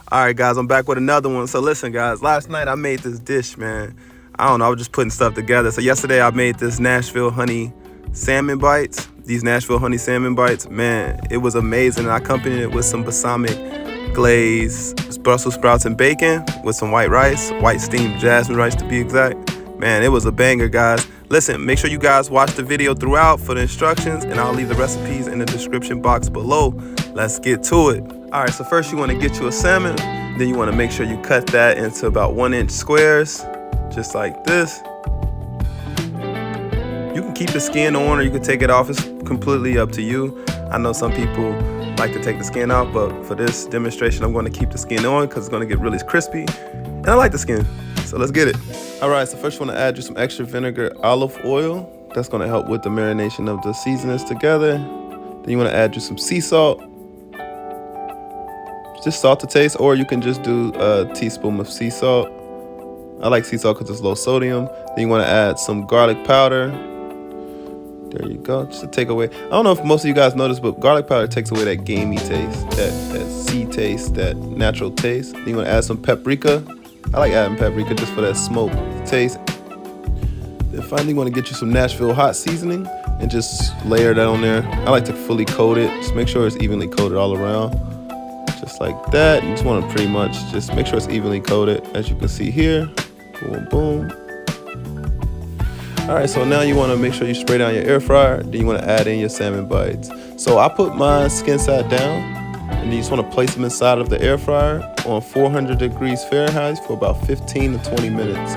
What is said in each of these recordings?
All right, guys, I'm back with another one. So listen, guys, last night I made this dish, man. I don't know, I was just putting stuff together. So yesterday I made this Nashville honey salmon bites. These Nashville honey salmon bites, man, it was amazing. I accompanied it with some balsamic glaze, Brussels sprouts and bacon with some white rice, white steamed jasmine rice to be exact. Man, it was a banger, guys. Listen, make sure you guys watch the video throughout for the instructions, and I'll leave the recipes in the description box below. Let's get to it. All right, so first you want to get you a salmon. Then you want to make sure you cut that into about 1-inch squares, just like this. You can keep the skin on or you can take it off. It's completely up to you. I know some people like to take the skin off, but for this demonstration, I'm going to keep the skin on because it's going to get really crispy. And I like the skin, so let's get it. All right, so first you want to add you some extra vinegar olive oil. That's going to help with the marination of the seasonings together. Then you want to add you some sea salt. Just salt to taste, or you can just do a teaspoon of sea salt. I like sea salt because it's low sodium. Then you want to add some garlic powder. There you go, just to take away. I don't know if most of you guys noticed, but garlic powder takes away that gamey taste, that sea taste, that natural taste. Then you want to add some paprika. I like adding paprika just for that smoke taste. Then finally, you want to get you some Nashville hot seasoning and just layer that on there. I like to fully coat it. Just make sure it's evenly coated all around. Just like that. You just want to pretty much just make sure it's evenly coated, as you can see here. Boom, boom. All right, so now you want to make sure you spray down your air fryer. Then you want to add in your salmon bites. So I put mine skin side down, and you just want to place them inside of the air fryer on 400 degrees Fahrenheit for about 15 to 20 minutes.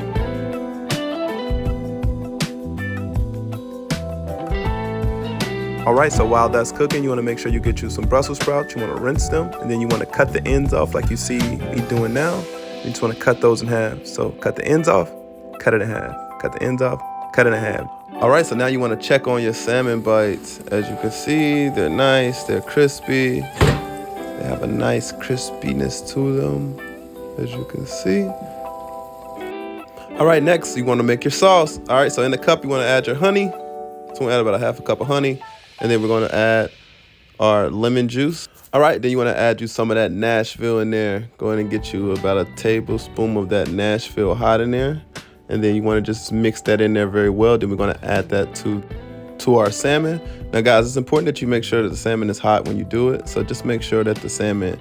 All right, so while that's cooking, you want to make sure you get you some Brussels sprouts. You want to rinse them, and then you want to cut the ends off like you see me doing now. You just want to cut those in half. So cut the ends off, cut it in half. Cut the ends off, cut it in half. All right, so now you want to check on your salmon bites. As you can see, they're nice, they're crispy. They have a nice crispiness to them, as you can see. All right, next, you want to make your sauce. All right, so in the cup, you want to add your honey. So we'll add about a 1/2 cup of honey. And then we're going to add our lemon juice. All right, then you want to add you some of that Nashville in there. Go ahead and get you about a tablespoon of that Nashville hot in there. And then you want to just mix that in there very well. Then we're going to add that to our salmon. Now, guys, it's important that you make sure that the salmon is hot when you do it. So just make sure that the salmon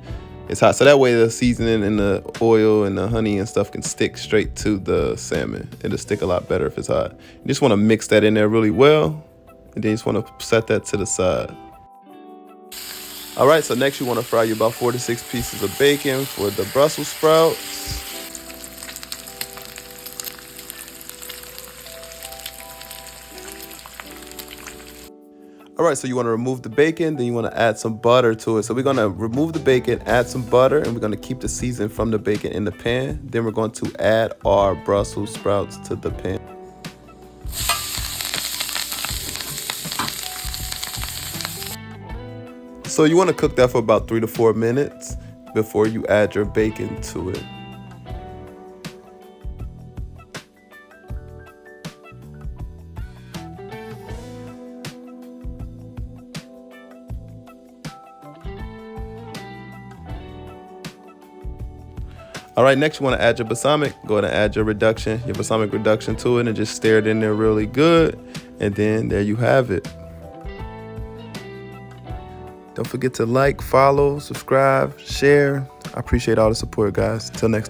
is hot. So that way the seasoning and the oil and the honey and stuff can stick straight to the salmon. It'll stick a lot better if it's hot. You just want to mix that in there really well. And then you just want to set that to the side. All right, so next you want to fry you about 4 to 6 pieces of bacon for the Brussels sprouts. All right, so you want to remove the bacon, then you want to add some butter to it. So we're going to remove the bacon, add some butter, and we're going to keep the seasoning from the bacon in the pan. Then we're going to add our Brussels sprouts to the pan. So you want to cook that for about 3 to 4 minutes before you add your bacon to it. All right, next you want to add your balsamic. Go ahead and add your balsamic reduction to it and just stir it in there really good. And then there you have it. Don't forget to like, follow, subscribe, share. I appreciate all the support, guys. Till next time.